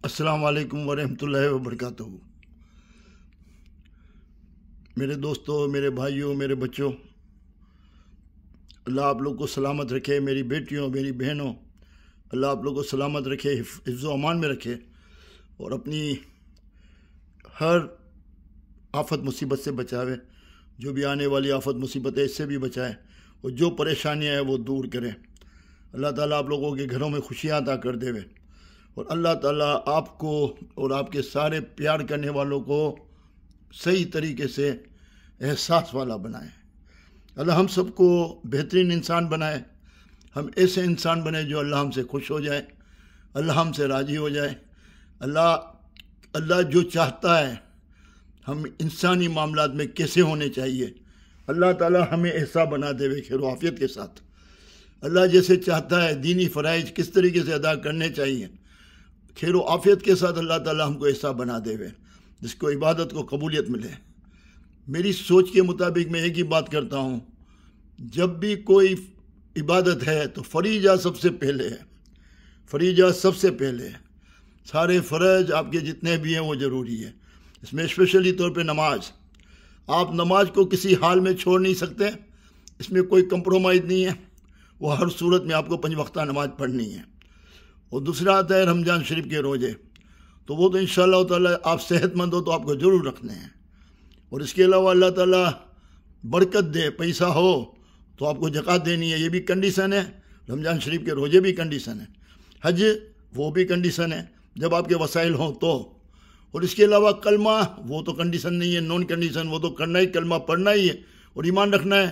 السلام علیکم ورحمۃ اللہ وبرکاتہ۔ میرے دوستوں، میرے بھائیوں، میرے بچوں، اللہ آپ لوگ کو سلامت رکھے۔ میری بیٹیوں، میری بہنوں، اللہ آپ لوگ کو سلامت رکھے، حفظ و امان میں رکھے، اور اپنی ہر آفت مصیبت سے بچاوے۔ جو بھی آنے والی آفت مصیبت ہے اس سے بھی بچائے، اور جو پریشانیاں ہیں وہ دور کرے۔ اللہ تعالیٰ آپ لوگوں کے گھروں میں خوشیاں عطا کر دے، اور اللہ تعالیٰ آپ کو اور آپ کے سارے پیار کرنے والوں کو صحیح طریقے سے احساس والا بنائے۔ اللہ ہم سب کو بہترین انسان بنائے۔ ہم ایسے انسان بنے جو اللہ ہم سے خوش ہو جائے، اللہ ہم سے راضی ہو جائے۔ اللہ جو چاہتا ہے ہم انسانی معاملات میں کیسے ہونے چاہیے، اللہ تعالیٰ ہمیں ایسا بنا دے خیر و عافیت کے ساتھ۔ اللہ جیسے چاہتا ہے دینی فرائض کس طریقے سے ادا کرنے چاہیے، خیر و عافیت کے ساتھ اللہ تعالیٰ ہم کو ایسا بنا دے جس کو عبادت کو قبولیت ملے۔ میری سوچ کے مطابق میں ایک ہی بات کرتا ہوں، جب بھی کوئی عبادت ہے تو فریضہ سب سے پہلے ہے۔ فریضہ سب سے پہلے ہے۔ سارے فرض آپ کے جتنے بھی ہیں وہ ضروری ہے۔ اس میں اسپیشلی طور پہ نماز، آپ نماز کو کسی حال میں چھوڑ نہیں سکتے، اس میں کوئی کمپرومائز نہیں ہے۔ وہ ہر صورت میں آپ کو 5 وقتہ نماز پڑھنی ہے۔ اور دوسرا آتا ہے رمضان شریف کے روزے، تو وہ تو انشاءاللہ تعالیٰ آپ صحت مند ہو تو آپ کو ضرور رکھنے ہیں۔ اور اس کے علاوہ اللہ تعالیٰ برکت دے، پیسہ ہو تو آپ کو زکوٰۃ دینی ہے، یہ بھی کنڈیشن ہے۔ رمضان شریف کے روزے بھی کنڈیشن ہے، حج وہ بھی کنڈیشن ہے جب آپ کے وسائل ہوں تو۔ اور اس کے علاوہ کلمہ وہ تو کنڈیشن نہیں ہے، نون کنڈیشن، وہ تو کرنا ہی، کلمہ پڑھنا ہی ہے اور ایمان رکھنا ہے۔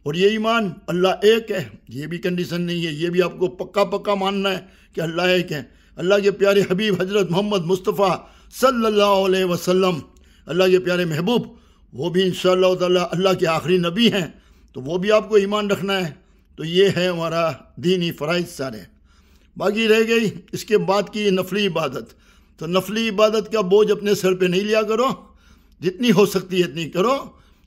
اور یہ ایمان اللہ ایک ہے، یہ بھی کنڈیشن نہیں ہے، یہ بھی آپ کو پکا ماننا ہے کہ اللہ ایک ہے۔ اللہ کے پیارے حبیب حضرت محمد مصطفیٰ صلی اللہ علیہ وسلم، اللہ کے پیارے محبوب، وہ بھی انشاءاللہ تعالیٰ اللہ کے آخری نبی ہیں، تو وہ بھی آپ کو ایمان رکھنا ہے۔ تو یہ ہے ہمارا دینی فرائض سارے۔ باقی رہ گئی اس کے بعد کی نفلی عبادت، تو نفلی عبادت کا بوجھ اپنے سر پہ نہیں لیا کرو، جتنی ہو سکتی ہے اتنی کرو۔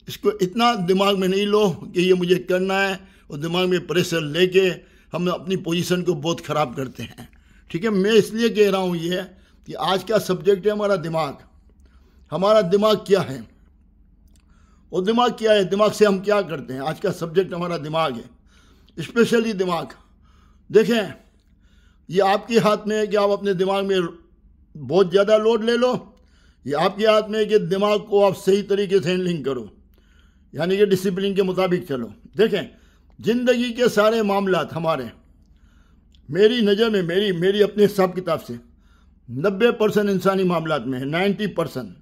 اس کو اتنا دماغ میں نہیں لو کہ یہ مجھے کرنا ہے، اور دماغ میں پریشر لے کے ہم اپنی پوزیشن کو بہت خراب کرتے ہیں۔ ٹھیک ہے، میں اس لیے کہہ رہا ہوں یہ کہ آج کا سبجیکٹ ہے ہمارا دماغ۔ ہمارا دماغ کیا ہے اور دماغ کیا ہے، دماغ سے ہم کیا کرتے ہیں۔ آج کا سبجیکٹ ہمارا دماغ ہے، اسپیشلی دماغ۔ دیکھیں، یہ آپ کے ہاتھ میں ہے کہ آپ اپنے دماغ میں بہت زیادہ لوڈ لے لو، یہ آپ کے ہاتھ میں ہے کہ دماغ کو آپ صحیح طریقے سے ہینڈلنگ کرو، یعنی کہ ڈسپلن کے مطابق چلو۔ دیکھیں، زندگی کے سارے معاملات ہمارے، میری نظر میں، میری اپنے حساب کتاب سے 90% انسانی معاملات میں ہے، 90%۔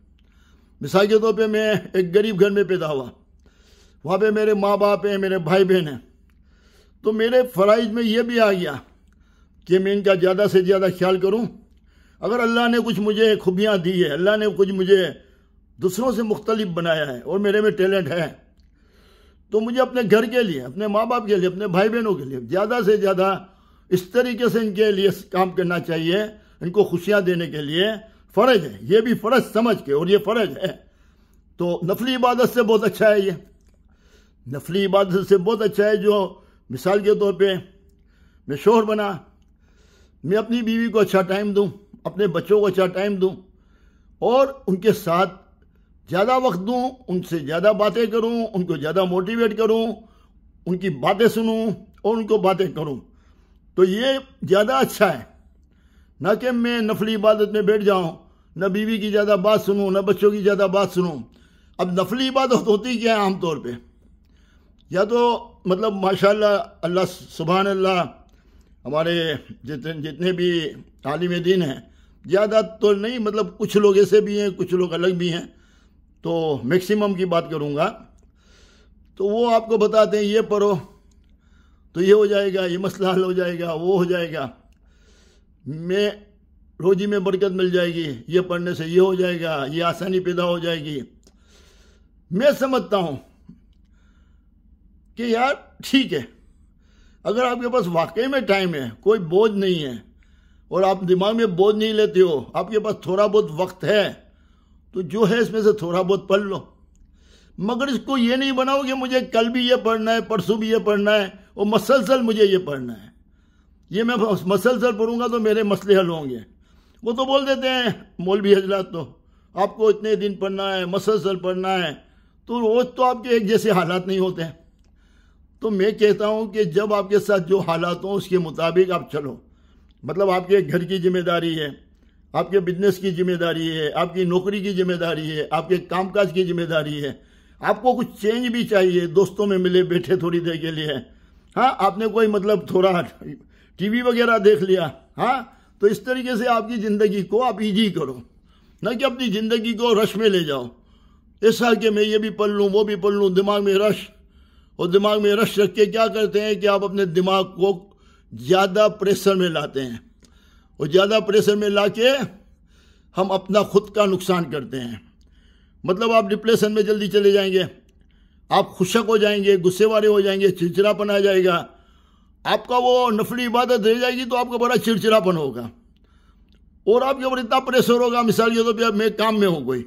مثال کے طور پہ میں ایک غریب گھر میں پیدا ہوا، وہاں پہ میرے ماں باپ ہیں، میرے بھائی بہن ہیں، تو میرے فرائض میں یہ بھی آ گیا کہ میں ان کا زیادہ سے زیادہ خیال کروں۔ اگر اللہ نے کچھ مجھے خوبیاں دی ہے، اللہ نے کچھ مجھے دوسروں سے مختلف بنایا ہے اور میرے میں ٹیلنٹ ہے، تو مجھے اپنے گھر کے لیے، اپنے ماں باپ کے لیے، اپنے بھائی بہنوں کے لیے زیادہ سے زیادہ اس طریقے سے ان کے لیے کام کرنا چاہیے، ان کو خوشیاں دینے کے لیے فرض ہے۔ یہ بھی فرض سمجھ کے، اور یہ فرض ہے، تو نفلی عبادت سے بہت اچھا ہے۔ یہ نفلی عبادت سے بہت اچھا ہے، جو مثال کے طور پہ میں شوہر بنا، میں اپنی بیوی کو اچھا ٹائم دوں، اپنے بچوں کو اچھا ٹائم دوں، اور ان کے ساتھ زیادہ وقت دوں، ان سے زیادہ باتیں کروں، ان کو زیادہ موٹیویٹ کروں، ان کی باتیں سنوں اور ان کو باتیں کروں، تو یہ زیادہ اچھا ہے۔ نہ کہ میں نفلی عبادت میں بیٹھ جاؤں، نہ بیوی کی زیادہ بات سنوں، نہ بچوں کی زیادہ بات سنوں۔ اب نفلی عبادت ہوتی کیا ہے عام طور پہ؟ یا تو مطلب ماشاءاللہ، اللہ سبحان اللہ، ہمارے جتنے بھی عالم دین ہیں، زیادہ تو نہیں، مطلب کچھ لوگ ایسے بھی ہیں، کچھ لوگ الگ بھی ہیں، تو میکسیمم کی بات کروں گا، تو وہ آپ کو بتاتے ہیں یہ پڑھو تو یہ ہو جائے گا، یہ مسئلہ حل ہو جائے گا، وہ ہو جائے گا، میں روزی میں برکت مل جائے گی، یہ پڑھنے سے یہ ہو جائے گا، یہ آسانی پیدا ہو جائے گی۔ میں سمجھتا ہوں کہ یار ٹھیک ہے، اگر آپ کے پاس واقعی میں ٹائم ہے، کوئی بوجھ نہیں ہے، اور آپ دماغ میں بوجھ نہیں لیتے ہو، آپ کے پاس تھوڑا بہت وقت ہے، تو جو ہے اس میں سے تھوڑا بہت پڑھ لو۔ مگر اس کو یہ نہیں بناؤ کہ مجھے کل بھی یہ پڑھنا ہے، پرسوں بھی یہ پڑھنا ہے، اور مسلسل مجھے یہ پڑھنا ہے۔ یہ میں مسلسل پڑھوں گا تو میرے مسئلے حل ہوں گے، وہ تو بول دیتے ہیں مولوی حضرات تو آپ کو اتنے دن پڑھنا ہے، مسلسل پڑھنا ہے، تو روز تو آپ کے ایک جیسے حالات نہیں ہوتے ہیں۔ تو میں کہتا ہوں کہ جب آپ کے ساتھ جو حالات ہوں اس کے مطابق آپ چلو، مطلب آپ کے گھر کی ذمہ داری ہے، آپ کے بزنس کی ذمہ داری ہے، آپ کی نوکری کی ذمہ داری ہے، آپ کے کام کاج کی ذمہ داری ہے، آپ کو کچھ چینج بھی چاہیے، دوستوں میں ملے بیٹھے تھوڑی دیر کے لیے، ہاں آپ نے کوئی مطلب تھوڑا ٹی وی وغیرہ دیکھ لیا، ہاں تو اس طریقے سے آپ کی زندگی کو آپ ایزی کرو، نہ کہ اپنی زندگی کو رش میں لے جاؤ، ایسا کہ میں یہ بھی پڑھ لوں وہ بھی پڑھ لوں، دماغ میں رش، اور دماغ میں رش رکھ کے کیا کرتے ہیں کہ آپ اپنے دماغ کو زیادہ پریشر میں لاتے ہیں، اور زیادہ پریشر میں لا کے ہم اپنا خود کا نقصان کرتے ہیں۔ مطلب آپ ڈپریشن میں جلدی چلے جائیں گے، آپ خشک ہو جائیں گے، غصے والے ہو جائیں گے، چڑچڑاپن آ جائے گا، آپ کا وہ نفلی عبادت رہ جائے گی تو آپ کا بڑا چڑچڑاپن ہوگا، اور آپ کے اوپر اتنا پریشر ہوگا، مثال کے طور پہ میں کام میں ہوں کوئی،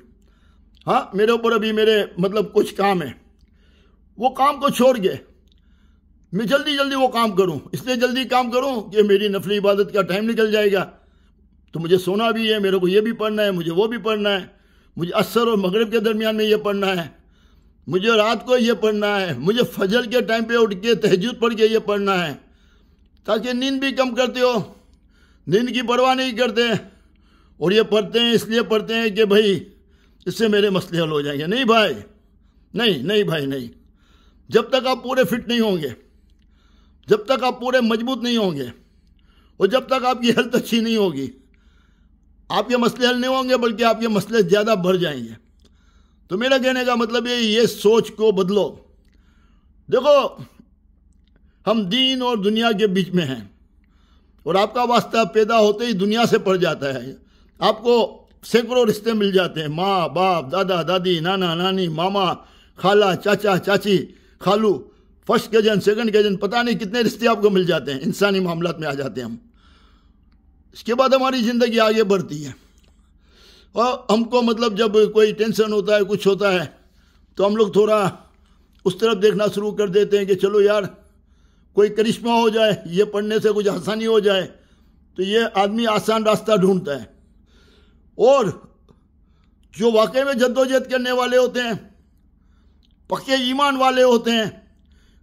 ہاں میرے اوپر ابھی میرے مطلب کچھ کام ہے، وہ کام کو چھوڑ کے میں جلدی جلدی وہ کام کروں، اس لیے جلدی کام کروں کہ میری نفلی عبادت کا ٹائم نکل جائے گا، تو مجھے سونا بھی ہے، میرے کو یہ بھی پڑھنا ہے، مجھے وہ بھی پڑھنا ہے، مجھے عصر اور مغرب کے درمیان میں یہ پڑھنا ہے، مجھے رات کو یہ پڑھنا ہے، مجھے فجر کے ٹائم پہ اٹھ کے تہجد پڑھ کے یہ پڑھنا ہے، تاکہ نیند بھی کم کرتے ہو، نیند کی پرواہ نہیں کرتے، اور یہ پڑھتے ہیں اس لیے پڑھتے ہیں کہ بھائی اس سے میرے مسئلے حل ہو جائیں گے۔ نہیں بھائی، نہیں بھائی، نہیں، جب تک آپ پورے فٹ نہیں ہوں گے، جب تک آپ پورے مضبوط نہیں ہوں گے، اور جب تک آپ کی ہیلتھ اچھی نہیں ہوگی، آپ کے مسئلے حل نہیں ہوں گے، بلکہ آپ کے مسئلے زیادہ بڑھ جائیں گے۔ تو میرا کہنے کا مطلب یہ سوچ کو بدلو۔ دیکھو ہم دین اور دنیا کے بیچ میں ہیں، اور آپ کا واسطہ پیدا ہوتے ہی دنیا سے پڑ جاتا ہے، آپ کو سینکڑوں رشتے مل جاتے ہیں، ماں باپ، دادا دادی، نانا نانی، ماما خالہ، چاچا چاچی، خالو، فرسٹ کزن، سیکنڈ کزن، پتہ نہیں کتنے رشتے آپ کو مل جاتے ہیں، انسانی معاملات میں آ جاتے ہیں ہم۔ اس کے بعد ہماری زندگی آگے بڑھتی ہے، اور ہم کو مطلب جب کوئی ٹینشن ہوتا ہے، کچھ ہوتا ہے، تو ہم لوگ تھوڑا اس طرف دیکھنا شروع کر دیتے ہیں کہ چلو یار کوئی کرشمہ ہو جائے، یہ پڑھنے سے کچھ آسانی ہو جائے، تو یہ آدمی آسان راستہ ڈھونڈتا ہے۔ اور جو واقعی میں جدوجہد کرنے والے ہوتے ہیں، پکے ایمان والے ہوتے ہیں،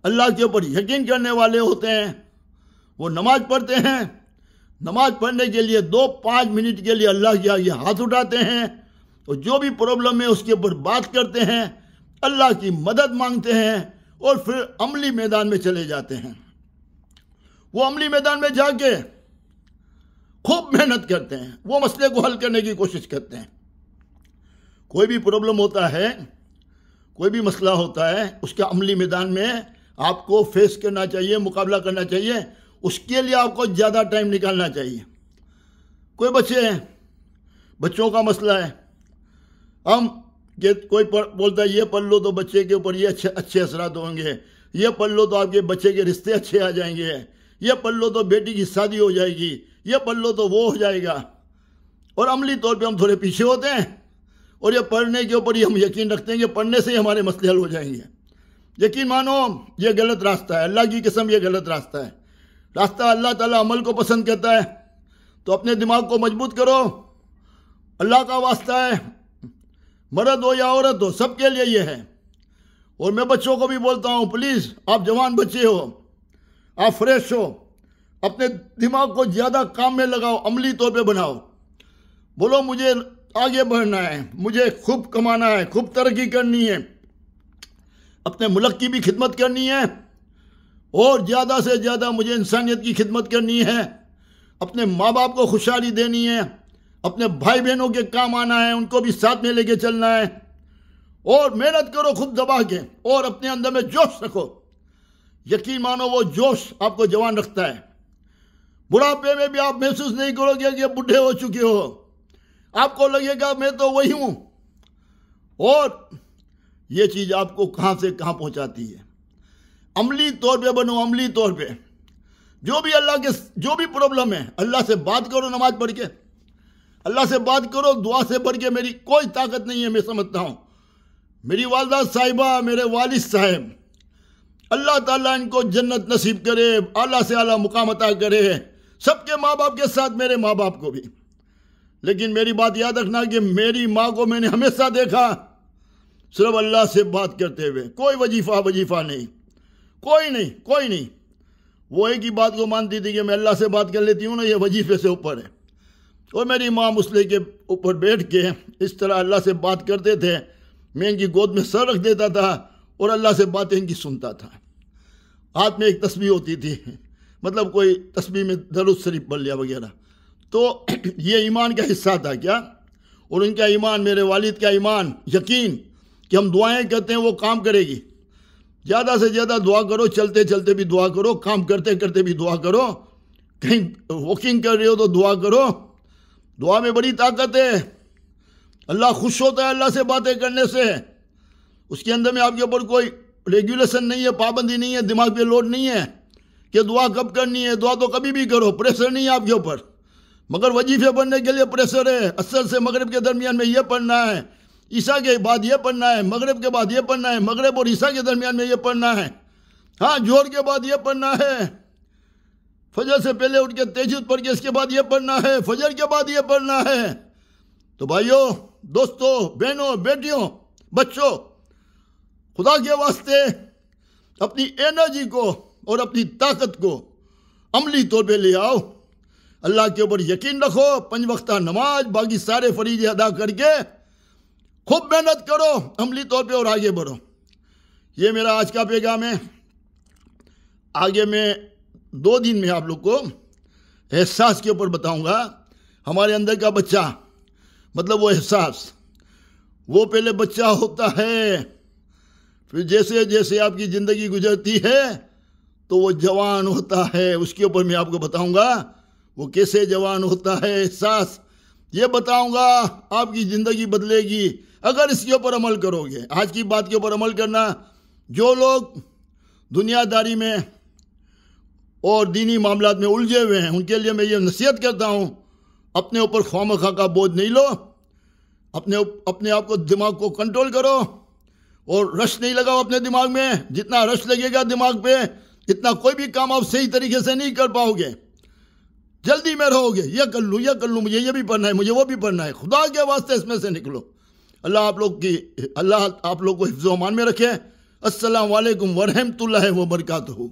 اللہ کے اوپر یقین کرنے والے ہوتے ہیں، وہ نماز پڑھتے ہیں، نماز پڑھنے کے لیے 2-5 منٹ کے لیے اللہ کے آگے ہاتھ اٹھاتے ہیں، اور جو بھی پرابلم ہے اس کے اوپر بات کرتے ہیں، اللہ کی مدد مانگتے ہیں، اور پھر عملی میدان میں چلے جاتے ہیں۔ وہ عملی میدان میں جا کے خوب محنت کرتے ہیں، وہ مسئلے کو حل کرنے کی کوشش کرتے ہیں۔ کوئی بھی پرابلم ہوتا ہے، کوئی بھی مسئلہ ہوتا ہے، اس کے عملی میدان میں آپ کو فیس کرنا چاہیے، مقابلہ کرنا چاہیے، اس کے لیے آپ کو زیادہ ٹائم نکالنا چاہیے۔ کوئی بچے ہیں، بچوں کا مسئلہ ہے، ہم کہ کوئی بولتا ہے یہ پڑھ لو تو بچے کے اوپر یہ اچھے اثرات ہوں گے، یہ پڑھ لو تو آپ کے بچے کے رشتے اچھے آ جائیں گے، یہ پڑھ لو تو بیٹی کی شادی ہو جائے گی، یہ پڑھ لو تو وہ ہو جائے گا، اور عملی طور پہ ہم تھوڑے پیچھے ہوتے ہیں، اور یہ پڑھنے کے اوپر ہی ہم یقین رکھتے ہیں کہ پڑھنے سے ہی ہمارے مسئلے حل ہو جائیں گے۔ یقین مانو یہ غلط راستہ ہے، اللہ کی قسم یہ غلط راستہ ہے۔ راستہ اللہ تعالیٰ عمل کو پسند کرتا ہے، تو اپنے دماغ کو مضبوط کرو، اللہ کا واسطہ ہے، مرد ہو یا عورت ہو، سب کے لیے یہ ہے۔ اور میں بچوں کو بھی بولتا ہوں، پلیز آپ جوان بچے ہو، آپ فریش ہو، اپنے دماغ کو زیادہ کام میں لگاؤ، عملی طور پہ بناؤ، بولو مجھے آگے بڑھنا ہے، مجھے خوب کمانا ہے، خوب ترقی کرنی ہے، اپنے ملک کی بھی خدمت کرنی ہے، اور زیادہ سے زیادہ مجھے انسانیت کی خدمت کرنی ہے، اپنے ماں باپ کو خوشحالی دینی ہے، اپنے بھائی بہنوں کے کام آنا ہے، ان کو بھی ساتھ میں لے کے چلنا ہے، اور محنت کرو خوب دبا کے، اور اپنے اندر میں جوش رکھو۔ یقین مانو وہ جوش آپ کو جوان رکھتا ہے۔ بڑھاپے میں بھی آپ محسوس نہیں کرو گے کہ بڈھے ہو چکے ہو، آپ کو لگے گا میں تو وہی ہوں، اور یہ چیز آپ کو کہاں سے کہاں پہنچاتی ہے۔ عملی طور پہ بنو، عملی طور پہ جو بھی اللہ کے جو بھی پرابلم ہے، اللہ سے بات کرو، نماز پڑھ کے اللہ سے بات کرو، دعا سے بڑھ کے میری کوئی طاقت نہیں ہے۔ میں سمجھتا ہوں میری والدہ صاحبہ، میرے والد صاحب، اللہ تعالیٰ ان کو جنت نصیب کرے، اعلیٰ سے اعلیٰ مقام عطا کرے، سب کے ماں باپ کے ساتھ میرے ماں باپ کو بھی، لیکن میری بات یاد رکھنا کہ میری ماں کو میں نے ہمیشہ دیکھا صرف اللہ سے بات کرتے ہوئے، کوئی وظیفہ نہیں، کوئی نہیں۔ وہ ایک ہی بات کو مانتی تھی کہ میں اللہ سے بات کر لیتی ہوں نا، یہ وظیفے سے اوپر ہے۔ اور میری ماں مسئلے کے اوپر بیٹھ کے اس طرح اللہ سے بات کرتے تھے، میں ان کی گود میں سر رکھ دیتا تھا اور اللہ سے باتیں ان کی سنتا تھا۔ ہاتھ میں ایک تسبیح ہوتی تھی، مطلب کوئی تسبیح میں درود شریف پڑھ لیا وغیرہ، تو یہ ایمان کا حصہ تھا کیا؟ اور ان کا ایمان، میرے والد کا ایمان، یقین کہ ہم دعائیں کرتے ہیں وہ کام کرے گی۔ زیادہ سے زیادہ دعا کرو، چلتے چلتے بھی دعا کرو، کام کرتے کرتے بھی دعا کرو، کہیں واکنگ کر رہے ہو تو دعا کرو۔ دعا میں بڑی طاقت ہے، اللہ خوش ہوتا ہے اللہ سے باتیں کرنے سے۔ اس کے اندر میں آپ کے اوپر کوئی ریگولیشن نہیں ہے، پابندی نہیں ہے، دماغ پہ لوڈ نہیں ہے کہ دعا کب کرنی ہے۔ دعا تو کبھی بھی کرو، پریشر نہیں ہے آپ کے اوپر، مگر وظیفے پڑھنے کے لیے پریشر ہے۔ عصر سے مغرب کے درمیان میں یہ پڑھنا ہے، عشاء کے بعد یہ پڑھنا ہے، مغرب کے بعد یہ پڑھنا ہے، مغرب اور عشاء کے درمیان میں یہ پڑھنا ہے، ہاں ظہر کے بعد یہ پڑھنا ہے، فجر سے پہلے اٹھ کے تہجد پڑھ کے اس کے بعد یہ پڑھنا ہے، فجر کے بعد یہ پڑھنا ہے۔ تو بھائیوں، دوستوں، بہنوں، بیٹیوں، بچوں، خدا کے واسطے اپنی انرجی کو اور اپنی طاقت کو عملی طور پہ لے آؤ، اللہ کے اوپر یقین رکھو، 5 وقتہ نماز، باقی سارے فریضے ادا کر کے خوب محنت کرو عملی طور پہ اور آگے بڑھو۔ یہ میرا آج کا پیغام ہے۔ آگے میں 2 دن میں آپ لوگ کو احساس کے اوپر بتاؤں گا۔ ہمارے اندر کا بچہ، مطلب وہ احساس، وہ پہلے بچہ ہوتا ہے، پھر جیسے جیسے آپ کی زندگی گزرتی ہے تو وہ جوان ہوتا ہے۔ اس کے اوپر میں آپ کو بتاؤں گا وہ کیسے جوان ہوتا ہے، احساس یہ بتاؤں گا۔ آپ کی زندگی بدلے گی اگر اس کے اوپر عمل کرو گے۔ آج کی بات کے اوپر عمل کرنا۔ جو لوگ دنیا داری میں اور دینی معاملات میں الجھے ہوئے ہیں ان کے لیے میں یہ نصیحت کرتا ہوں، اپنے اوپر خواہ کا بوجھ نہیں لو، اپنے آپ کو، دماغ کو کنٹرول کرو اور رش نہیں لگاؤ اپنے دماغ میں۔ جتنا رش لگے گا دماغ پہ اتنا کوئی بھی کام آپ صحیح طریقے سے نہیں کر پاؤ گے، جلدی میں رہو گے، یہ کر لوں، مجھے یہ بھی پڑھنا ہے، مجھے وہ بھی پڑھنا ہے۔ خدا کے واسطے اس میں سے نکلو۔ اللہ آپ لوگ کو حفظ و امان میں رکھے۔ السلام علیکم ورحمۃ اللہ وبرکاتہ۔